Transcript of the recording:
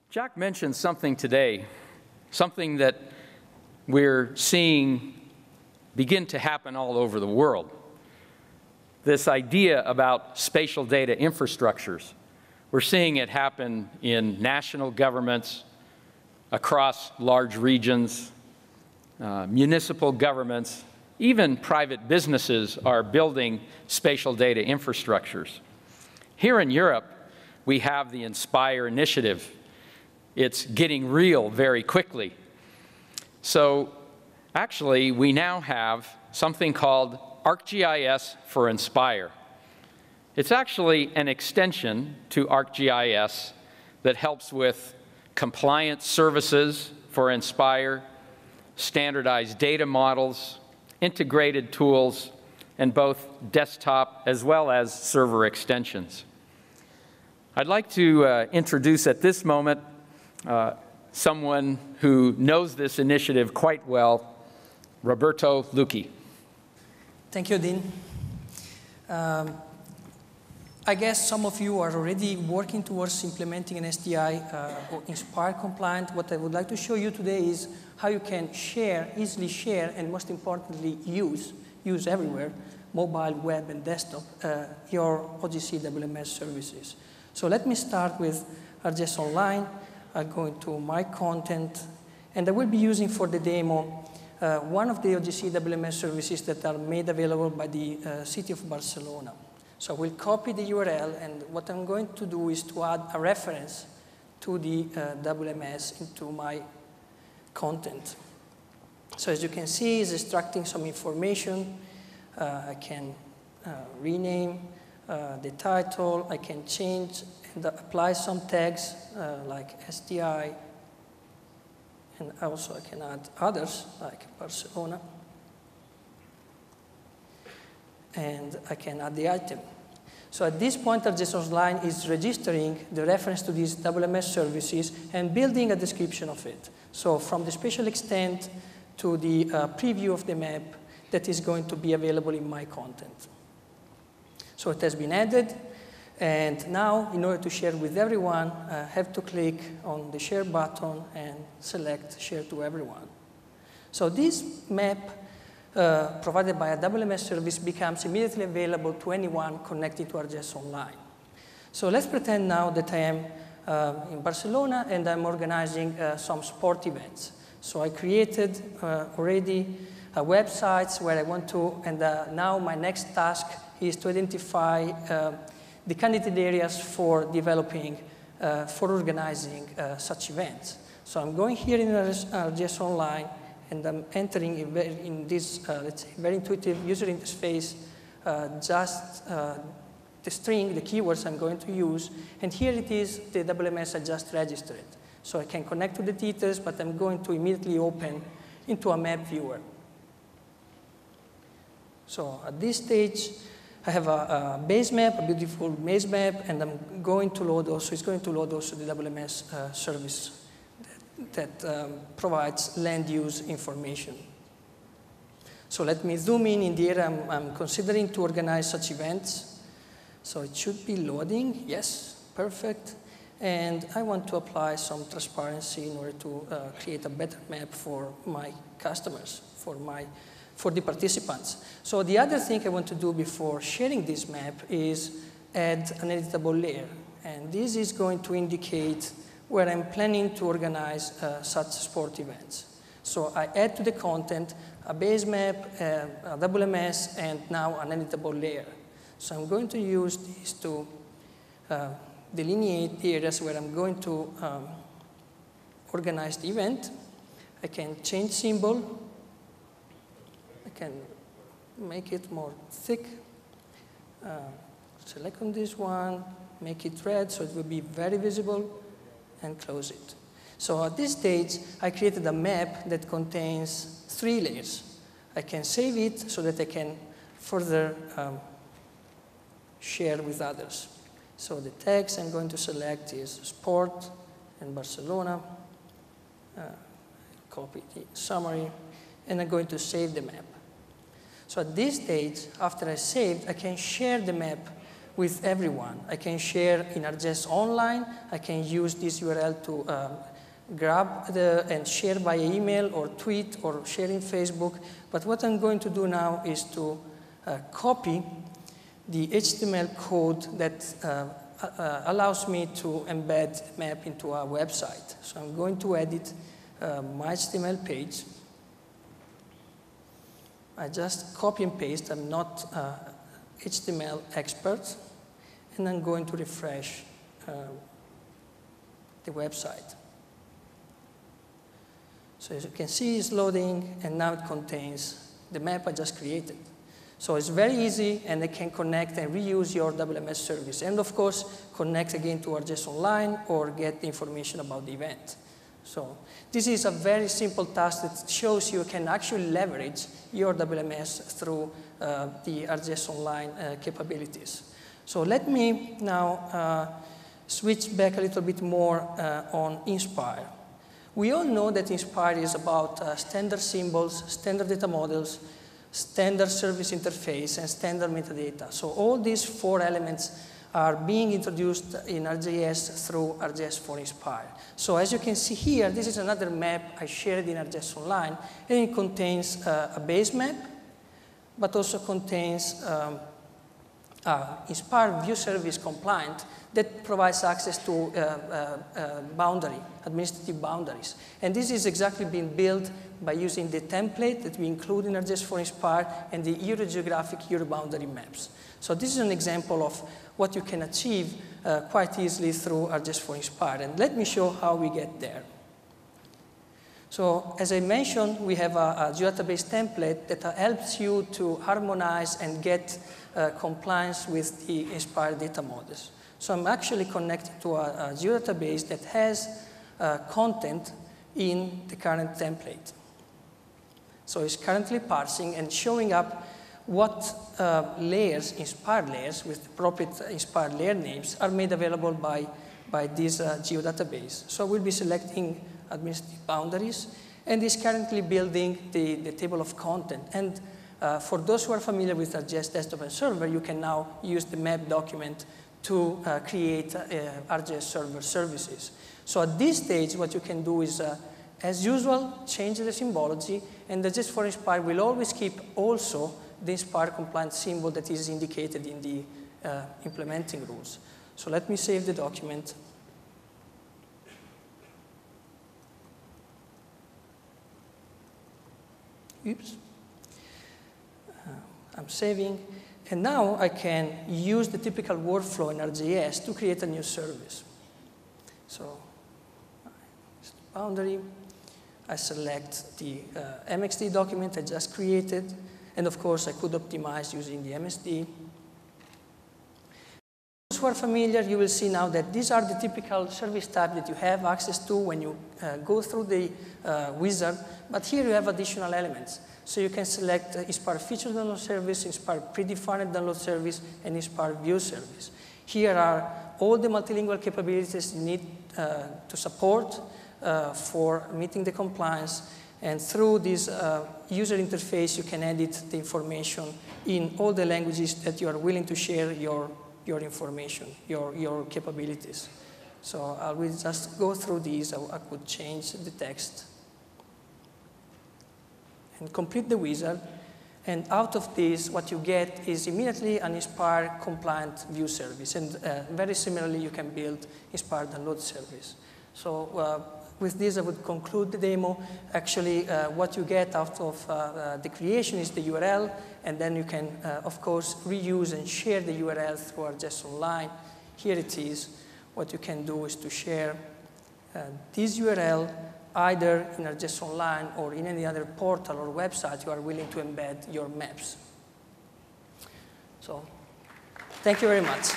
Jack mentioned something today, something that we're seeing begin to happen all over the world. This idea about spatial data infrastructures. We're seeing it happen in national governments, across large regions, municipal governments, even private businesses are building spatial data infrastructures. Here in Europe, we have the Inspire initiative. It's getting real very quickly. So actually, we now have something called ArcGIS for Inspire. It's actually an extension to ArcGIS that helps with compliance services for Inspire, standardized data models, integrated tools, and both desktop as well as server extensions. I'd like to introduce at this moment someone who knows this initiative quite well, Roberto Lucchi. Thank you, Dean. I guess some of you are already working towards implementing an SDI or Inspire compliant. What I would like to show you today is how you can share, easily share, and most importantly, use everywhere, mobile, web, and desktop, your OGC WMS services. So let me start with ArcGIS Online. I'll go into my content, and I will be using for the demo one of the OGC WMS services that are made available by the city of Barcelona. So I will copy the URL, and what I'm going to do is to add a reference to the WMS into my content. So as you can see, it's extracting some information. I can rename the title. I can change and apply some tags like SDI, and also I can add others like Barcelona. And I can add the item. So at this point, ArcGIS Online is registering the reference to these WMS services and building a description of it. So from the spatial extent to the preview of the map that is going to be available in my content. So it has been added, and now in order to share with everyone, I have to click on the share button and select share to everyone. So this map provided by a WMS service becomes immediately available to anyone connected to ArcGIS Online. So let's pretend now that I am in Barcelona and I'm organizing some sport events. So I created already websites where I want to, and now my next task is to identify the candidate areas for developing, for organizing such events. So I'm going here in ArcGIS Online, and I'm entering in this, let's say, very intuitive user interface, just the string, the keywords I'm going to use. And here it is, the WMS I just registered. So I can connect to the details, but I'm going to immediately open into a map viewer. So at this stage, I have a base map, a beautiful base map, and I'm going to load also, it's going to load also the WMS service that provides land use information. So let me zoom in the area I'm considering to organize such events. So it should be loading, yes, perfect. And I want to apply some transparency in order to create a better map for my customers, for the participants. So the other thing I want to do before sharing this map is add an editable layer. And this is going to indicate where I'm planning to organize such sport events. So I add to the content a base map, a WMS, and now an editable layer. So I'm going to use these to delineate the areas where I'm going to organize the event. I can change symbol. I can make it more thick. Select on this one, make it red so it will be very visible, and close it. So at this stage, I created a map that contains 3 layers. I can save it so that I can further share with others. So the text I'm going to select is sport and Barcelona. Copy the summary, and I'm going to save the map. So at this stage, after I saved, I can share the map with everyone. I can share in ArcGIS online. I can use this URL to grab and share by email or tweet or share in Facebook. But what I'm going to do now is to copy the HTML code that allows me to embed map into our website. So I'm going to edit my HTML page. I just copy and paste. I'm not HTML expert. And I'm going to refresh the website. So as you can see, it's loading, and now it contains the map I just created. So it's very easy, and I can connect and reuse your WMS service. And of course, connect again to ArcGIS Online or get the information about the event. So this is a very simple task that shows you can actually leverage your WMS through the ArcGIS Online capabilities. So let me now switch back a little bit more on Inspire. We all know that Inspire is about standard symbols, standard data models, standard service interface, and standard metadata. So all these 4 elements are being introduced in ArcGIS through ArcGIS for Inspire. So as you can see here, this is another map I shared in ArcGIS Online, and it contains a base map, but also contains Inspire View Service compliant that provides access to administrative boundaries. And this is exactly being built by using the template that we include in ArcGIS for Inspire and the Eurogeographic Euroboundary maps. So this is an example of what you can achieve quite easily through ArcGIS for Inspire. And let me show how we get there. So as I mentioned, we have a geodatabase template that helps you to harmonize and get compliance with the Inspire data models. So I'm actually connected to a geodatabase that has content in the current template. So it's currently parsing and showing up what layers, Inspire layers, with appropriate Inspire layer names are made available by this geodatabase. So we'll be selecting administrative boundaries, and is currently building the table of content. And for those who are familiar with ArcGIS Desktop and Server, you can now use the map document to create ArcGIS Server services. So at this stage, what you can do is, as usual, change the symbology, and the ArcGIS for Inspire will always keep also the Inspire compliant symbol that is indicated in the implementing rules. So let me save the document. Oops. I'm saving. And now I can use the typical workflow in ArcGIS to create a new service. So boundary, I select the MXD document I just created. And of course, I could optimize using the MSD. Those who are familiar, you will see now that these are the typical service types that you have access to when you go through the wizard. But here you have additional elements. So you can select Inspire Feature Download Service, Inspire Predefined Download Service, and Inspire View Service. Here are all the multilingual capabilities you need to support for meeting the compliance. And through this user interface, you can edit the information in all the languages that you are willing to share your information, your capabilities. So I will just go through these. I could change the text and complete the wizard. And out of this, what you get is immediately an Inspire compliant view service. And very similarly, you can build Inspire download service. So with this, I would conclude the demo. Actually, what you get out of the creation is the URL, and then you can, of course, reuse and share the URL through ArcGIS Online. Here it is. What you can do is to share this URL either in ArcGIS Online or in any other portal or website you are willing to embed your maps. So, thank you very much.